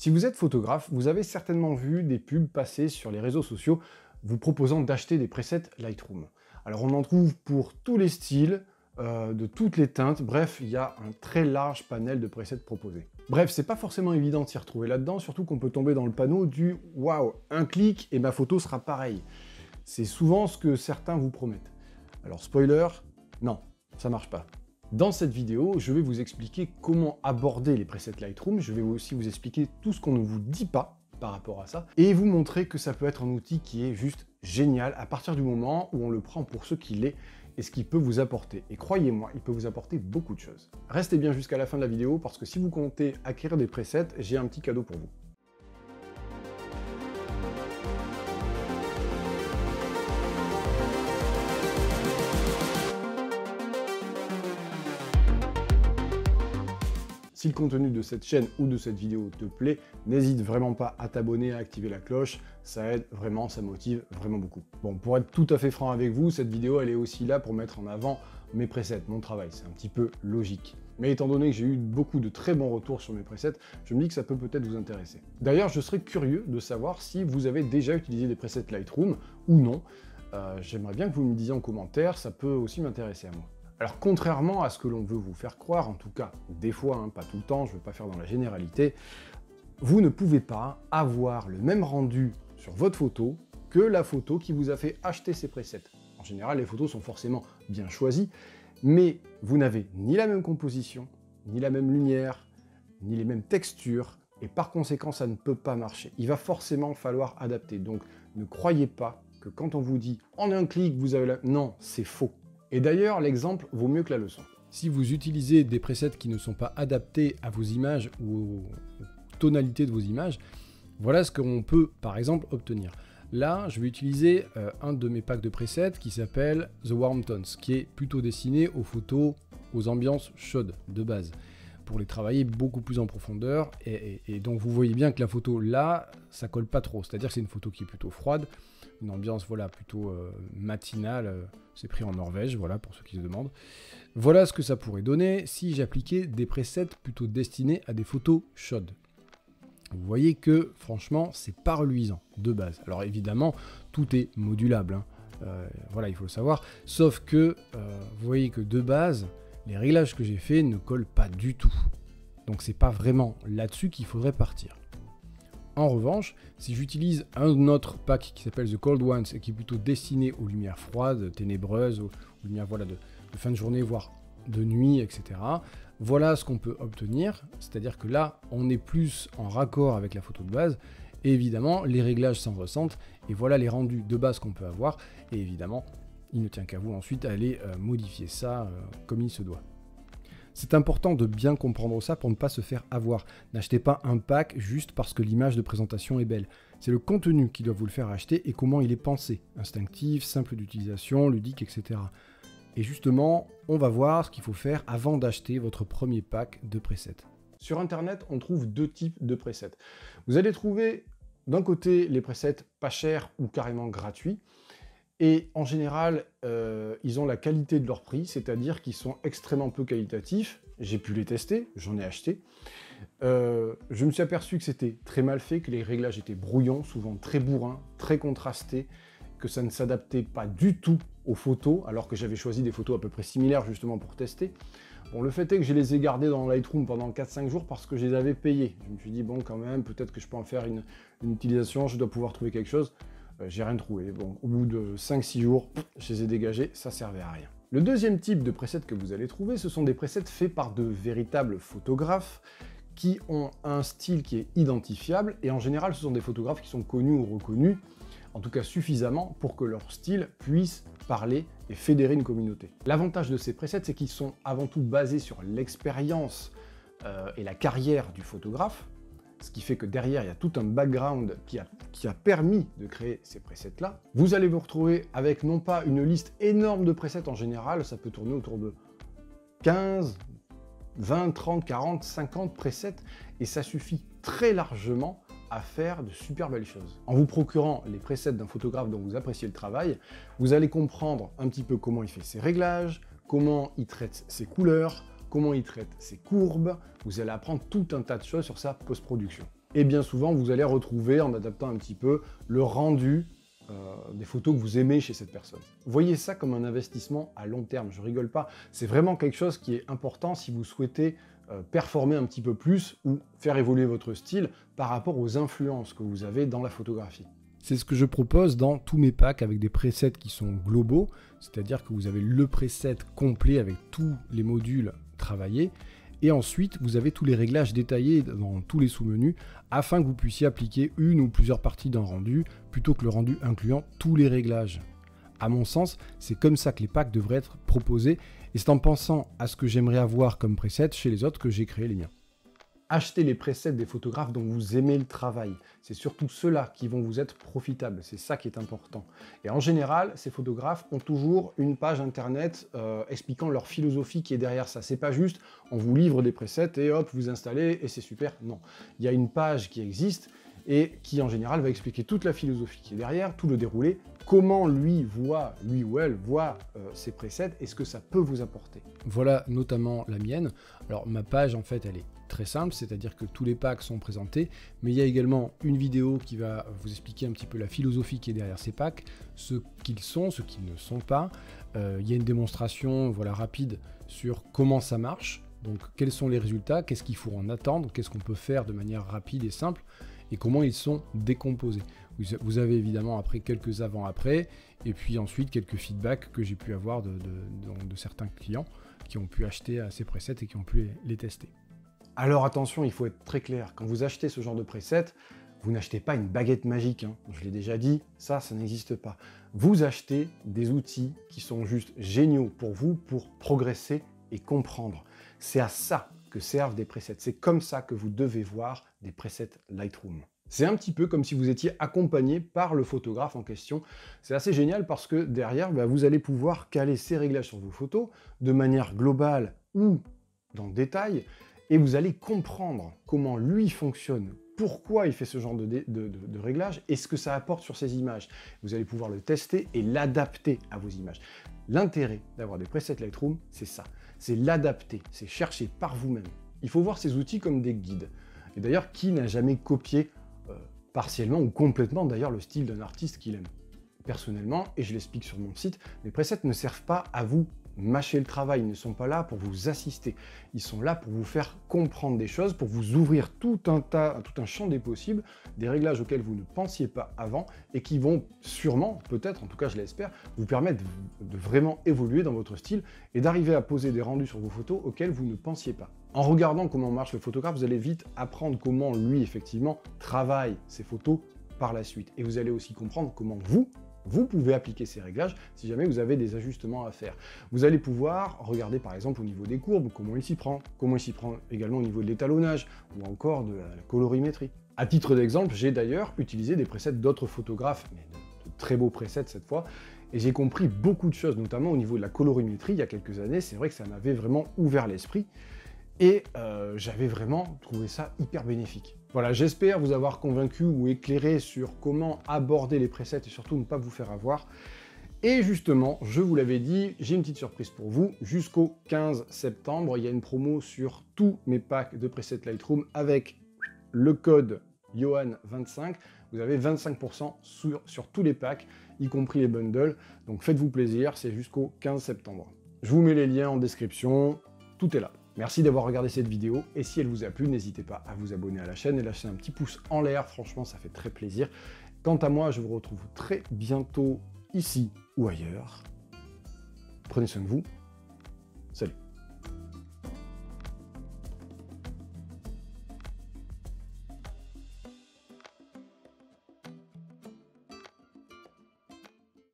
Si vous êtes photographe, vous avez certainement vu des pubs passer sur les réseaux sociaux vous proposant d'acheter des presets Lightroom. Alors on en trouve pour tous les styles, de toutes les teintes, bref, il y a un très large panel de presets proposés. Bref, c'est pas forcément évident de s'y retrouver là-dedans, surtout qu'on peut tomber dans le panneau du « Waouh, un clic et ma photo sera pareille ». C'est souvent ce que certains vous promettent. Alors spoiler, non, ça marche pas. Dans cette vidéo, je vais vous expliquer comment aborder les presets Lightroom, je vais aussi vous expliquer tout ce qu'on ne vous dit pas par rapport à ça, et vous montrer que ça peut être un outil qui est juste génial à partir du moment où on le prend pour ce qu'il est et ce qu'il peut vous apporter. Et croyez-moi, il peut vous apporter beaucoup de choses. Restez bien jusqu'à la fin de la vidéo parce que si vous comptez acquérir des presets, j'ai un petit cadeau pour vous. Si le contenu de cette chaîne ou de cette vidéo te plaît, n'hésite vraiment pas à t'abonner, à activer la cloche, ça aide vraiment, ça motive vraiment beaucoup. Bon, pour être tout à fait franc avec vous, cette vidéo elle est aussi là pour mettre en avant mes presets, mon travail, c'est un petit peu logique. Mais étant donné que j'ai eu beaucoup de très bons retours sur mes presets, je me dis que ça peut peut-être vous intéresser. D'ailleurs, je serais curieux de savoir si vous avez déjà utilisé des presets Lightroom ou non. J'aimerais bien que vous me disiez en commentaire, ça peut aussi m'intéresser à moi. Alors contrairement à ce que l'on veut vous faire croire, en tout cas des fois, hein, pas tout le temps, je ne veux pas faire dans la généralité, vous ne pouvez pas avoir le même rendu sur votre photo que la photo qui vous a fait acheter ces presets. En général, les photos sont forcément bien choisies, mais vous n'avez ni la même composition, ni la même lumière, ni les mêmes textures, et par conséquent, ça ne peut pas marcher. Il va forcément falloir adapter. Donc ne croyez pas que quand on vous dit « en un clic, vous avez la... » Non, c'est faux. Et d'ailleurs, l'exemple vaut mieux que la leçon. Si vous utilisez des presets qui ne sont pas adaptés à vos images ou aux tonalités de vos images, voilà ce qu'on peut, par exemple, obtenir. Là, je vais utiliser un de mes packs de presets qui s'appelle The Warm Tones, qui est plutôt destiné aux photos, aux ambiances chaudes de base, pour les travailler beaucoup plus en profondeur. Et donc, vous voyez bien que la photo, là, ça colle pas trop. C'est-à-dire que c'est une photo qui est plutôt froide, une ambiance voilà, plutôt matinale, c'est pris en Norvège, voilà, pour ceux qui se demandent. Voilà ce que ça pourrait donner si j'appliquais des presets plutôt destinés à des photos chaudes. Vous voyez que, franchement, c'est pas reluisant, de base. Alors évidemment, tout est modulable, hein. Voilà, il faut le savoir. Sauf que, vous voyez que de base, les réglages que j'ai faits ne collent pas du tout. Donc c'est pas vraiment là-dessus qu'il faudrait partir. En revanche, si j'utilise un autre pack qui s'appelle The Cold Ones et qui est plutôt destiné aux lumières froides, ténébreuses, aux lumières voilà, de fin de journée, voire de nuit, etc. Voilà ce qu'on peut obtenir, c'est-à-dire que là, on est plus en raccord avec la photo de base, et évidemment, les réglages s'en ressentent, et voilà les rendus de base qu'on peut avoir, et évidemment, il ne tient qu'à vous ensuite à aller modifier ça comme il se doit. C'est important de bien comprendre ça pour ne pas se faire avoir. N'achetez pas un pack juste parce que l'image de présentation est belle. C'est le contenu qui doit vous le faire acheter et comment il est pensé. Instinctif, simple d'utilisation, ludique, etc. Et justement, on va voir ce qu'il faut faire avant d'acheter votre premier pack de presets. Sur Internet, on trouve deux types de presets. Vous allez trouver d'un côté les presets pas chers ou carrément gratuits. Et en général, ils ont la qualité de leur prix, c'est-à-dire qu'ils sont extrêmement peu qualitatifs. J'ai pu les tester, j'en ai acheté. Je me suis aperçu que c'était très mal fait, que les réglages étaient brouillons, souvent très bourrins, très contrastés, que ça ne s'adaptait pas du tout aux photos, alors que j'avais choisi des photos à peu près similaires justement pour tester. Bon, le fait est que je les ai gardés dans Lightroom pendant 4-5 jours parce que je les avais payés. Je me suis dit, bon, quand même, peut-être que je peux en faire une utilisation, je dois pouvoir trouver quelque chose. J'ai rien trouvé. Bon, au bout de 5-6 jours, je les ai dégagés, ça servait à rien. Le deuxième type de presets que vous allez trouver, ce sont des presets faits par de véritables photographes qui ont un style qui est identifiable, et en général, ce sont des photographes qui sont connus ou reconnus, en tout cas suffisamment pour que leur style puisse parler et fédérer une communauté. L'avantage de ces presets, c'est qu'ils sont avant tout basés sur l'expérience et la carrière du photographe, ce qui fait que derrière, il y a tout un background qui a permis de créer ces presets-là. Vous allez vous retrouver avec non pas une liste énorme de presets en général, ça peut tourner autour de 15, 20, 30, 40, 50 presets, et ça suffit très largement à faire de super belles choses. En vous procurant les presets d'un photographe dont vous appréciez le travail, vous allez comprendre un petit peu comment il fait ses réglages, comment il traite ses couleurs, comment il traite ses courbes, vous allez apprendre tout un tas de choses sur sa post-production. Et bien souvent, vous allez retrouver, en adaptant un petit peu, le rendu des photos que vous aimez chez cette personne. Voyez ça comme un investissement à long terme, je rigole pas. C'est vraiment quelque chose qui est important si vous souhaitez performer un petit peu plus ou faire évoluer votre style par rapport aux influences que vous avez dans la photographie. C'est ce que je propose dans tous mes packs avec des presets qui sont globaux, c'est-à-dire que vous avez le preset complet avec tous les modules travaillés, et ensuite vous avez tous les réglages détaillés dans tous les sous-menus afin que vous puissiez appliquer une ou plusieurs parties d'un rendu plutôt que le rendu incluant tous les réglages. À mon sens, c'est comme ça que les packs devraient être proposés, et c'est en pensant à ce que j'aimerais avoir comme preset chez les autres que j'ai créé les miens. Achetez les presets des photographes dont vous aimez le travail. C'est surtout ceux-là qui vont vous être profitables, c'est ça qui est important. Et en général, ces photographes ont toujours une page internet expliquant leur philosophie qui est derrière ça. C'est pas juste, on vous livre des presets et hop, vous installez et c'est super. Non, il y a une page qui existe et qui en général va expliquer toute la philosophie qui est derrière, tout le déroulé, comment lui ou elle voit ces presets et ce que ça peut vous apporter. Voilà notamment la mienne. Alors ma page en fait elle est très simple, c'est-à-dire que tous les packs sont présentés, mais il y a également une vidéo qui va vous expliquer un petit peu la philosophie qui est derrière ces packs, ce qu'ils sont, ce qu'ils ne sont pas. Il y a une démonstration rapide sur comment ça marche, donc quels sont les résultats, qu'est-ce qu'il faut en attendre, qu'est-ce qu'on peut faire de manière rapide et simple, et comment ils sont décomposés. Vous avez évidemment après quelques avant-après, et puis ensuite quelques feedbacks que j'ai pu avoir de certains clients qui ont pu acheter ces presets et qui ont pu les tester. Alors attention, il faut être très clair, quand vous achetez ce genre de preset, vous n'achetez pas une baguette magique, hein. Je l'ai déjà dit, ça n'existe pas. Vous achetez des outils qui sont juste géniaux pour vous, pour progresser et comprendre. C'est à ça que servent des presets, c'est comme ça que vous devez voir des presets Lightroom. C'est un petit peu comme si vous étiez accompagné par le photographe en question. C'est assez génial parce que derrière, vous allez pouvoir caler ces réglages sur vos photos de manière globale ou dans le détail, et vous allez comprendre comment lui fonctionne, pourquoi il fait ce genre de réglage et ce que ça apporte sur ses images. Vous allez pouvoir le tester et l'adapter à vos images. L'intérêt d'avoir des presets Lightroom, c'est ça, c'est l'adapter, c'est chercher par vous-même. Il faut voir ces outils comme des guides. Et d'ailleurs, qui n'a jamais copié partiellement ou complètement d'ailleurs le style d'un artiste qu'il aime? Personnellement, et je l'explique sur mon site, les presets ne servent pas à vous mâcher le travail, ils ne sont pas là pour vous assister, ils sont là pour vous faire comprendre des choses, pour vous ouvrir tout un champ des possibles, des réglages auxquels vous ne pensiez pas avant et qui vont sûrement, peut-être, en tout cas je l'espère, vous permettre de vraiment évoluer dans votre style et d'arriver à poser des rendus sur vos photos auxquels vous ne pensiez pas. En regardant comment marche le photographe, vous allez vite apprendre comment lui, effectivement, travaille ses photos par la suite. Et vous allez aussi comprendre comment vous pouvez appliquer ces réglages si jamais vous avez des ajustements à faire. Vous allez pouvoir regarder par exemple au niveau des courbes, comment il s'y prend également au niveau de l'étalonnage ou encore de la colorimétrie. À titre d'exemple, j'ai d'ailleurs utilisé des presets d'autres photographes, mais de très beaux presets cette fois, et j'ai compris beaucoup de choses, notamment au niveau de la colorimétrie il y a quelques années. C'est vrai que ça m'avait vraiment ouvert l'esprit. Et j'avais vraiment trouvé ça hyper bénéfique. Voilà, j'espère vous avoir convaincu ou éclairé sur comment aborder les presets et surtout ne pas vous faire avoir. Et justement, je vous l'avais dit, j'ai une petite surprise pour vous. Jusqu'au 15 septembre, il y a une promo sur tous mes packs de presets Lightroom avec le code Johan25. Vous avez 25% sur tous les packs, y compris les bundles. Donc faites-vous plaisir, c'est jusqu'au 15 septembre. Je vous mets les liens en description, tout est là. Merci d'avoir regardé cette vidéo, et si elle vous a plu, n'hésitez pas à vous abonner à la chaîne et lâcher un petit pouce en l'air, franchement ça fait très plaisir. Quant à moi, je vous retrouve très bientôt ici ou ailleurs. Prenez soin de vous, salut.